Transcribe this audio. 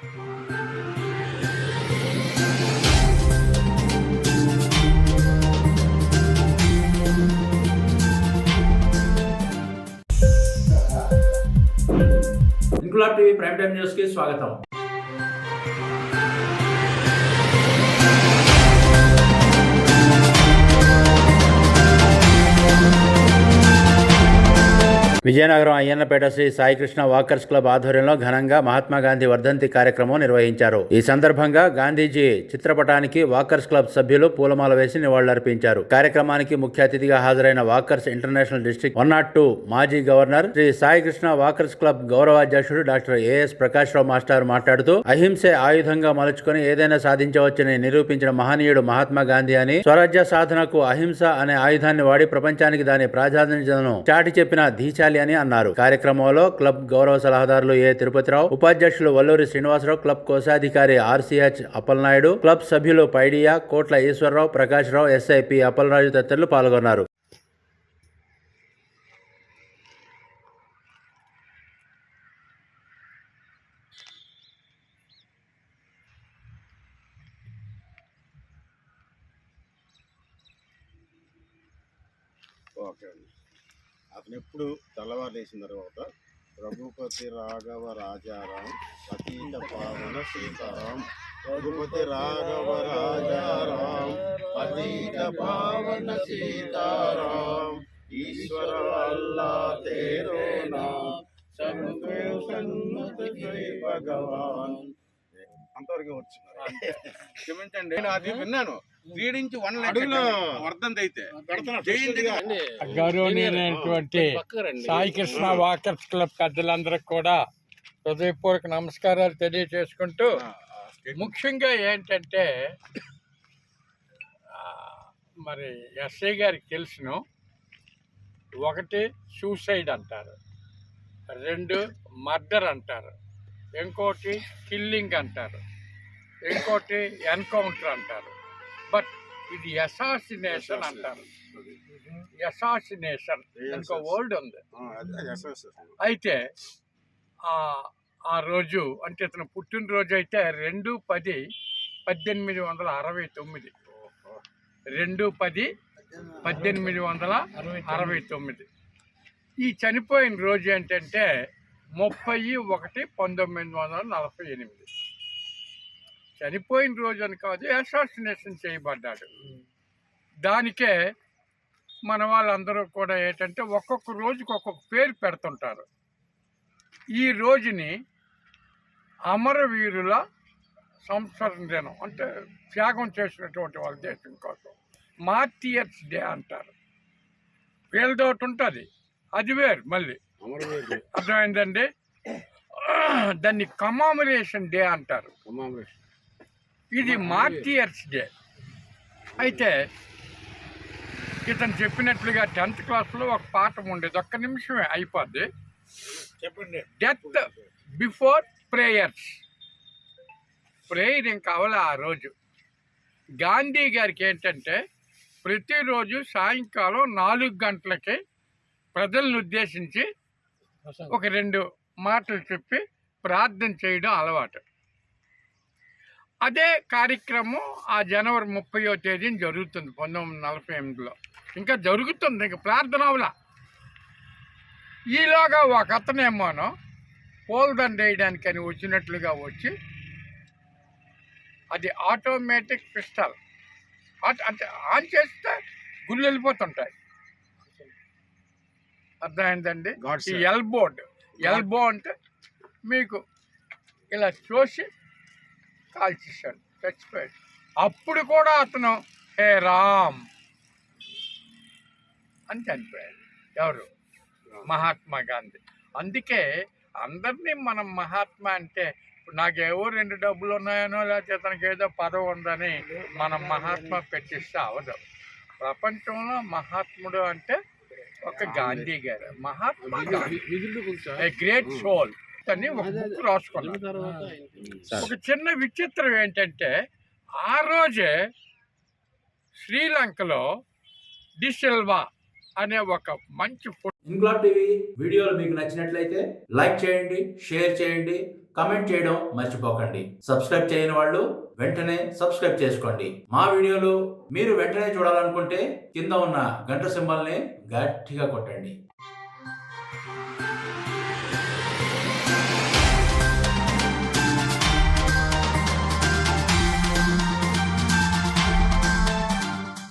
Inquilab TV prime time news కి స్వాగతం. Vizianagaram Ayyannapeta Shri Saikrishna walkers club ఆధ్వర్యంలో ఘనంగా మహాత్మా గాంధీ వర్ధంతి కార్యక్రమం నిర్వహించారు. ఈ సందర్భంగా గాంధీజీ చిత్రపటానికి వాకర్స్ క్లబ్ సభ్యులు పూలమాల వేసి నివాళులర్పించారు. కార్యక్రమానికి ముఖ్య అతిథిగా హాజరైన వాకర్స్ ఇంటర్నేషనల్ డిస్ట్రిక్ట్ 102 మాజీ governor Shri Saikrishna walkers club గౌరవాధ్యక్షుడు doctor A S Prakash Rao master మాట్లాడుతూ అహింసే ఆయుధంగా మలుచుకొని ఏదైనా సాధించవచ్చని నిరూపించిన మహనీయుడు మహాత్మా గాంధీ అని, స్వరాజ్య సాధనకు అహింస అనే ఆయుధాన్ని వాడి ప్రపంచానికి దాని ప్రాధాన్యతను చాటి చెప్పిన ధీశాలి అని అన్నారు. కార్యక్రమంలో క్లబ్ గౌరవ సలహాదారులు ఏ తిరుపతిరావు, ఉపాధ్యక్షులు వల్లూరి శ్రీనివాసరావు, క్లబ్ కోశాధికారి ఆర్సీహెచ్ అప్పలనాయుడు, క్లబ్ సభ్యులు పైడియా, కోట్ల ఈశ్వరరావు, ప్రకాష్ రావు, ఎస్ఐపి అప్పలరాజు తదితరులు పాల్గొన్నారు. ఓకే అండి. అతను ఎప్పుడు తెల్లవారు లేచిన తర్వాత రఘుపతి రాఘవ రాజారాం పతీత పావన సీతారాం, రఘుపతి రాఘవ రాజారాం పతీత పావన సీతారాం, ఈశ్వర అల్లా తేరో నామ్ సబ్కే సన్మత జై భగవాన్. అంతవరకు వచ్చింది. క్షమించండి, నేను అది విన్నాను. 3 నుంచి 1 లక్ష వర్ధంతి అయితే గౌరవనీయులైనటువంటి సాయికృష్ణ వాకర్స్ క్లబ్ పెద్దలందరికీ కూడా హృదయపూర్వక నమస్కారాలు తెలియజేసుకుంటూ, ముఖ్యంగా ఏంటంటే మరి ఎస్ఐ గారికి తెలుసును, 1 సూసైడ్ అంటారు, 2 మర్డర్ అంటారు, ఇంకోటి కిల్లింగ్ అంటారు, ఇంకోటి ఎన్కౌంటర్ అంటారు. బట్ ఇది అసాసినేషన్ అంటారు. అసాసినేషన్ ఇంకో వర్డ్ ఉంది. అయితే ఆ రోజు అంటే ఇతను పుట్టినరోజు అయితే 2/10/1869, 2/10/1869. ఈ చనిపోయిన రోజు ఏంటంటే 30/1/1948. చనిపోయిన రోజు అని కాదు, అసాసినేషన్ చేయబడ్డాడు. దానికే మన వాళ్ళందరూ కూడా ఏంటంటే ఒక్కొక్క రోజుకి ఒక్కొక్క పేరు పెడుతుంటారు. ఈ రోజుని అమరవీరుల సంస్మరణ దినం, అంటే త్యాగం చేసినటువంటి వాళ్ళ దేశం కోసం మార్టియర్స్ డే అంటారు. వీళ్ళదోటి ఉంటుంది, అది వేరు మళ్ళీ. అర్థమైందండి? దాన్ని కమామరేషన్ డే అంటారు. ఇది మార్టియర్స్ డే. అయితే ఇతను చెప్పినట్లుగా 10th క్లాస్లో ఒక పాఠం ఉండేది, 1 నిమిషమే అయిపోద్ది. చెప్పండి. Death before prayers. ప్రేయర్ ఇంకా అవల ఆ రోజు. గాంధీ గారికి ఏంటంటే ప్రతిరోజు సాయంకాలం 4 గంటలకి ప్రజలను ఉద్దేశించి ఒక 2 మాటలు చెప్పి ప్రార్థన చేయడం అలవాటు. అదే కార్యక్రమం ఆ జనవరి 30వ తేదీన జరుగుతుంది 1948లో. ఇంకా జరుగుతుంది, ఇంకా ప్రార్థన అవలా. ఈలోగా ఒక అతనేమోనో పూలదండ వేయడానికని వచ్చినట్లుగా వచ్చి, అది ఆటోమేటిక్ పిస్టల్, అంటే ఆన్ చేస్తే గుళ్ళు వెళ్ళిపోతుంటాయి. అర్థమైందండి? ఈ ఎల్బో అంటే మీకు ఇలా చూసి కాల్చేశాడు, చచ్చిపోయాడు. అప్పుడు కూడా అతను హే రామ్ అని చనిపోయాడు. ఎవరు? మహాత్మా గాంధీ. అందుకే అందరినీ మనం మహాత్మా అంటే, నాకేవో 2 డబ్బులు ఉన్నాయనో లేకపోతే అతనికి ఏదో పదవి ఉందని మనం మహాత్మా పెట్టిస్తే అవదు. ప్రపంచంలో మహాత్ముడు అంటే ఒక గాంధీ గారు. Mahatma Gandhi a great soul అని ఒక బుక్ రాసుకున్నాను. ఒక చిన్న విచిత్రం ఏంటంటే, ఆ రోజే శ్రీలంకలో డిసిల్వా అనే ఒక మంచి ఇంక్లాబ్ టీవీ వీడియోలు మీకు నచ్చినట్లయితే లైక్ చేయండి, షేర్ చేయండి, కమెంట్ చేయడం మర్చిపోకండి. సబ్స్క్రైబ్ చేయని వాళ్ళు వెంటనే సబ్స్క్రైబ్ చేసుకోండి. మా వీడియోలు మీరు వెంటనే చూడాలనుకుంటే కింద ఉన్న గంట సింబల్ని గట్టిగా కొట్టండి.